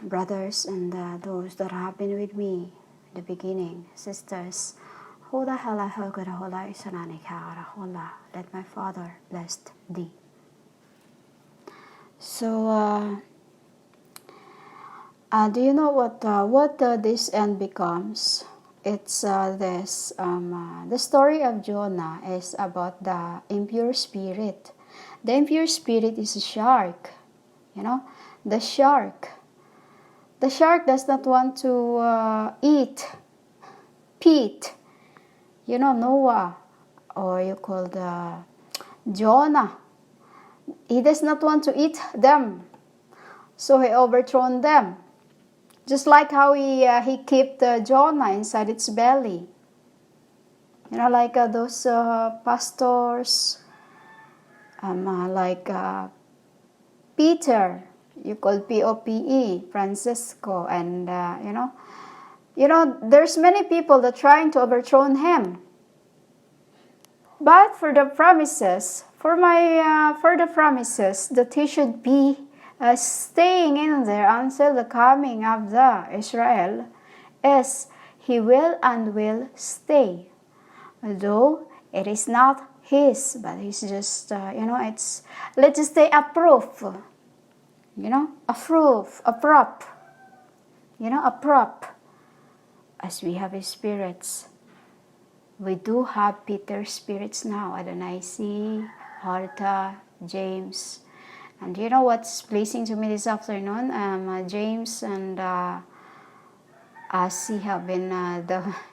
brothers and those that have been with me in the beginning, sisters. Let my Father bless thee. So, do you know what this end becomes? It's this. The story of Jonah is about the impure spirit. The impure spirit is a shark. You know, the shark. The shark does not want to eat Pete. You know, Noah, or you call Jonah. He does not want to eat them, so he overthrown them. Just like how he kept Jonah inside its belly. You know, like those pastors, like Peter, you call P-O-P-E, Francisco, and you know, there's many people that trying to overthrow him. But for the promises, for the promises that he should be staying in there until the coming of the Israel, is he will and will stay. Though it is not his, but he's just, it's, let's just say a proof. You know, a proof, a prop. You know, a prop. As we have his spirits. We do have Peter's spirits now. Adonai-C, Harta, James. And you know what's pleasing to me this afternoon? James and Asi have been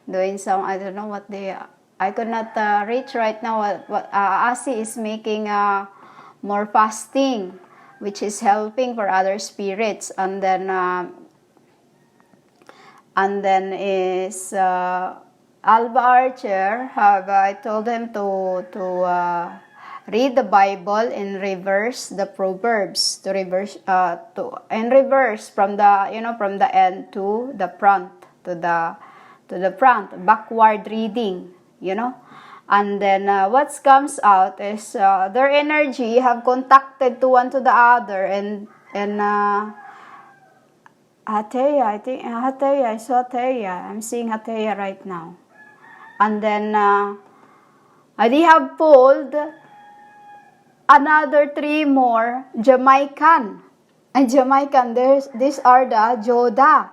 doing some, I don't know what they, I could not reach right now what Asi is making more fasting, which is helping for other spirits. And then is Alba Archer. I told him to read the Bible in reverse, the Proverbs, to reverse in reverse from the end to the front, to the front, backward reading, you know. And then what comes out is their energy have contacted to one to the other, and Hateya, I think Hateya, I saw Hateya. I'm seeing Hateya right now. And then they have pulled another 3 more Jamaican. And Jamaican, these are the Joda,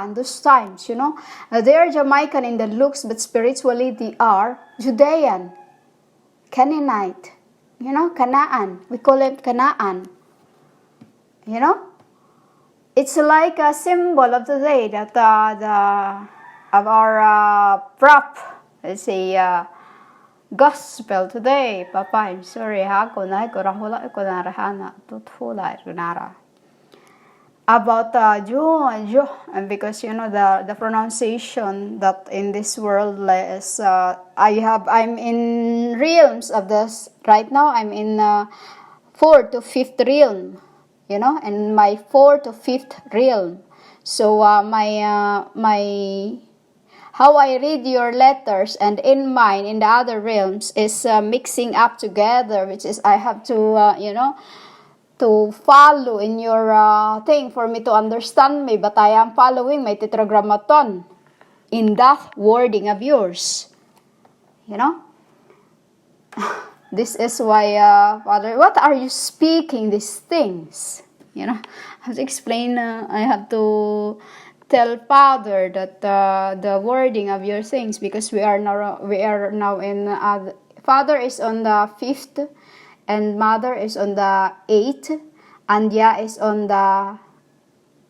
and those times, you know. They are Jamaican in the looks, but spiritually they are Judean, Canaanite, you know, Canaan. We call it Canaan, you know. It's like a symbol of today that of our prop, let's say, gospel today. Papa, I'm sorry, about and because you know the pronunciation that in this world is I'm in realms of this right now. I'm in 4th to 5th realm, you know, and my 4th to 5th realm. So my how I read your letters and in mine, in the other realms, is mixing up together, which is I have to, to follow in your thing for me to understand me, but I am following my tetragrammaton in that wording of yours, you know. This is why, Father, what are you speaking these things? You know, I have to explain, I have to tell Father that the wording of your things, because we are now in Father is on the 5th and Mother is on the 8th and Ya is on the,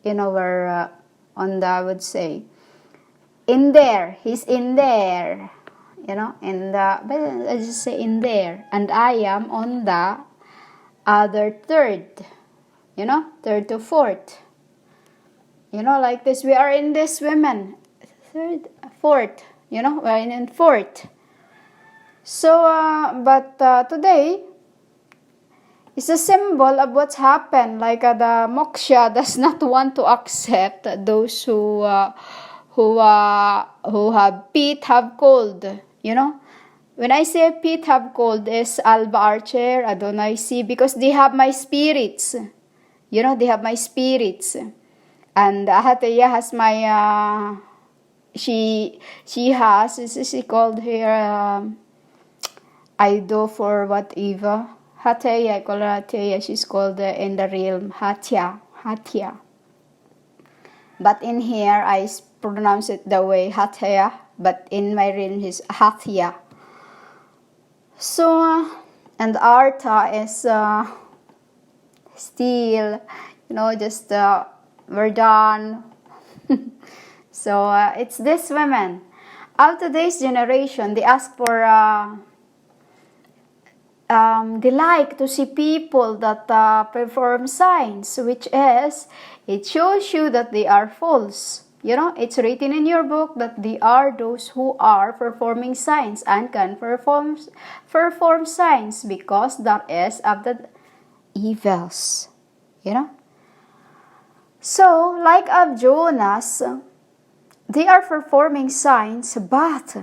you know, where on the, I would say, in there, he's in there, you know, in the, but I just say in there, and I am on the other 3rd, you know, 3rd to 4th. You know, like this, we are in this women, 3rd, 4th, you know, we're in 4th. So, but today is a symbol of what's happened. Like the moksha does not want to accept those who have Pete have cold, you know. When I say Pete have cold is Alba Archer, Adonai-C, because they have my spirits, you know, they have my spirits. And Hateya has my she has, she called her idol for whatever. Hateya, I call her Hateya. She's called in the realm Hatya. But in here I pronounce it the way Hateya, but in my realm is Hatya. So and Artha is still, just we're done. So it's this women of today's generation. They ask for they like to see people that perform signs, which is, it shows you that they are false. It's written in your book that they are those who are performing signs and can perform signs, because that is of the evils. So, like of Jonas, they are performing signs, but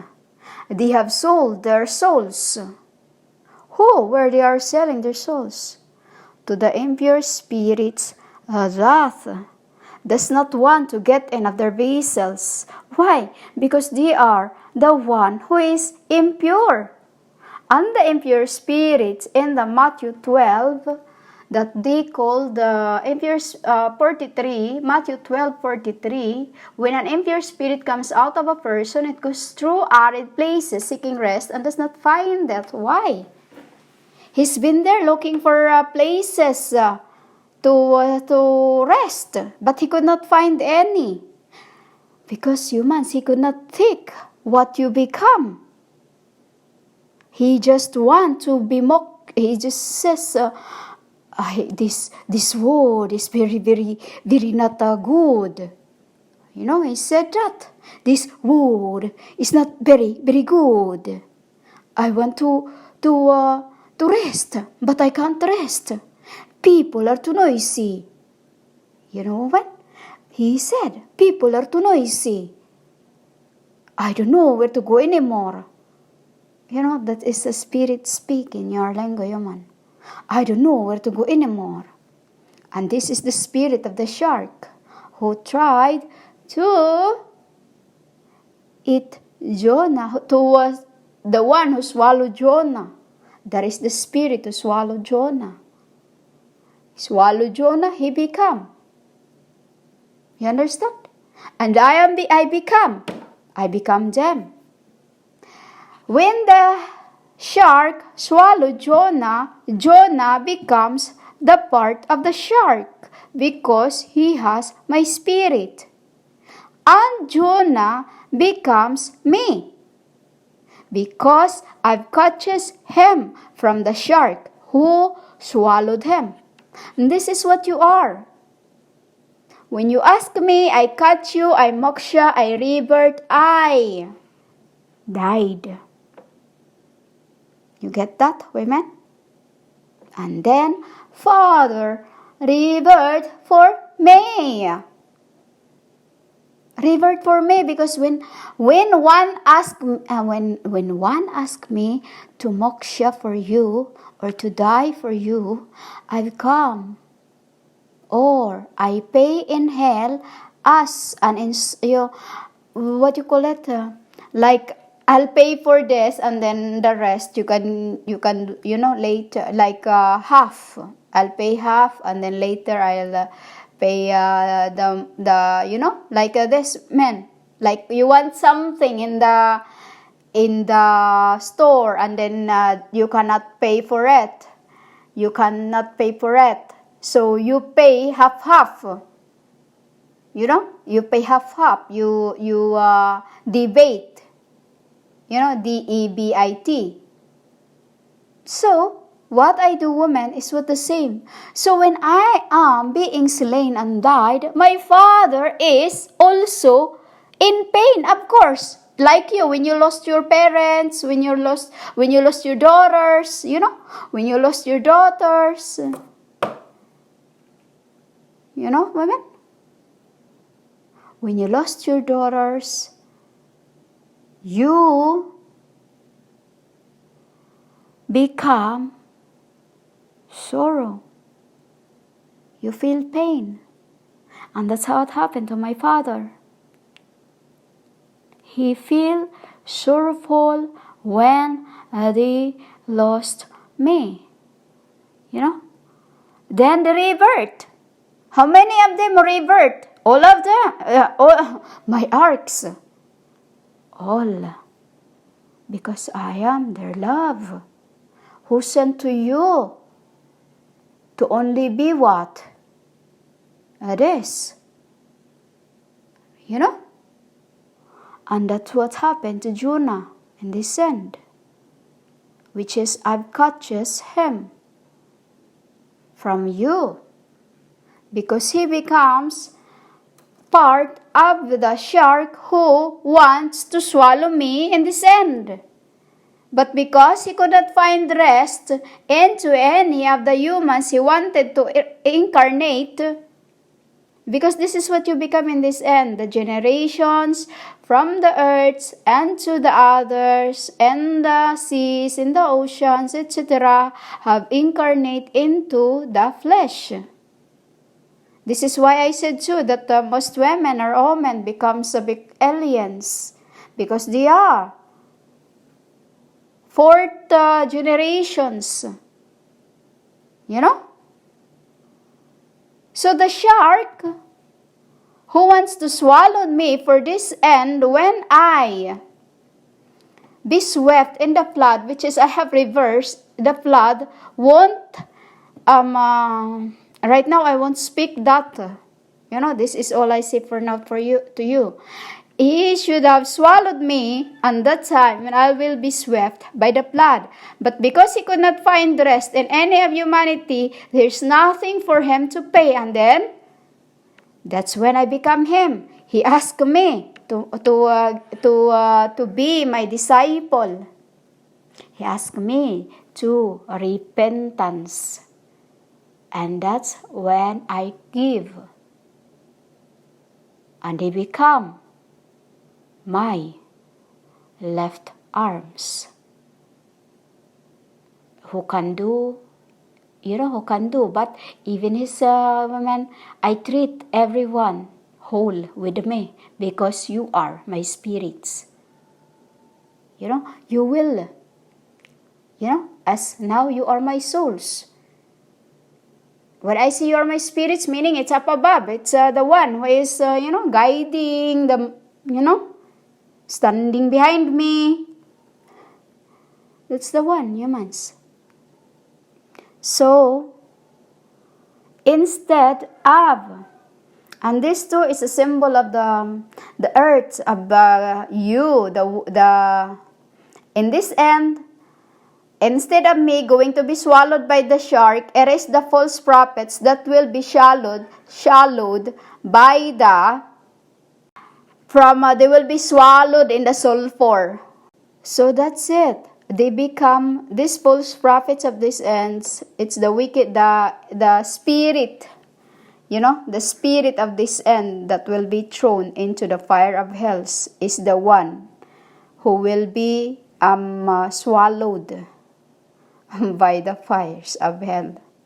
they have sold their souls. Where they are selling their souls? To the impure spirits that does not want to get in of their vessels. Why? Because they are the one who is impure. And the impure spirits in the Matthew 12, that they call the impure 43, Matthew 12:43, when an impure spirit comes out of a person, it goes through arid places seeking rest and does not find that. Why? He's been there looking for places to rest, but he could not find any. Because humans, he could not think what you become. He just want to be mocked. He just says, this word is very, very, very not good. He said that. This word is not very, very good. I want to rest, but I can't rest. People are too noisy. You know what? He said, people are too noisy. I don't know where to go anymore. That is the spirit speaking your language, man. I don't know where to go anymore. And this is the spirit of the shark who tried to eat Jonah, to the one who swallowed Jonah. That is the spirit who swallowed Jonah. Swallowed Jonah, he become. You understand? And I become them. When the shark swallowed Jonah, Jonah becomes the part of the shark because he has my spirit. And Jonah becomes me because I've catches him from the shark who swallowed him. And this is what you are. When you ask me, I catch you, I moksha, I rebirth, I died. You get that, women? And then, Father, rebirth for me. Rebirth for me, because when one ask me to moksha for you or to die for you, I've come. Or I pay in hell as what you call it? Like I'll pay for this and then the rest you can later, like half. I'll pay half and then later I'll pay the like this man. Like you want something in the store and then you cannot pay for it. You cannot pay for it. So you pay half. You pay half. You debate. DEBIT. So what I do, woman, is what the same. So when I am being slain and died, my Father is also in pain, of course. Like you, when you lost your parents, when you lost your daughters, when you lost your daughters. Women? When you lost your daughters, you become sorrow. You feel pain. And that's how it happened to my father. He feel sorrowful when they lost me. Then they revert. How many of them revert? All of them. All my arcs. All. Because I am their love. Who sent to you to only be what? This. And that's what happened to Jonah in this end. Which is, I've purchased him from you. Because he becomes part of the shark who wants to swallow me in this end. But because he could not find rest into any of the humans he wanted to incarnate, because this is what you become in this end, the generations from the earths and to the others, and the seas, in the oceans, etc., have incarnate into the flesh. This is why I said too that most women or all men becomes a big aliens, because they are fourth generations. So the shark who wants to swallow me for this end, when I be swept in the flood, which is I have reversed the flood, won't right now I won't speak that. This is all I say for now to you. He should have swallowed me on that time when I will be swept by the flood. But because he could not find rest in any of humanity, there's nothing for him to pay. And then, that's when I become him. He asked me to be my disciple. He asked me to repentance. And that's when I give. And they become my left arms. Who can do, but even his women, I treat everyone whole with me, because you are my spirits. You will, as now you are my souls. When I say you are my spirits, meaning it's up above. It's the one who is, guiding the, standing behind me. That's the one, humans. So, instead of, and this too is a symbol of the earth, of you, in this end, instead of me going to be swallowed by the shark, it is the false prophets that will be swallowed by they will be swallowed in the sulfur. So that's it. They become these false prophets of these ends. It's the wicked, the spirit, the spirit of this end that will be thrown into the fire of hell is the one who will be swallowed by the fires of hell.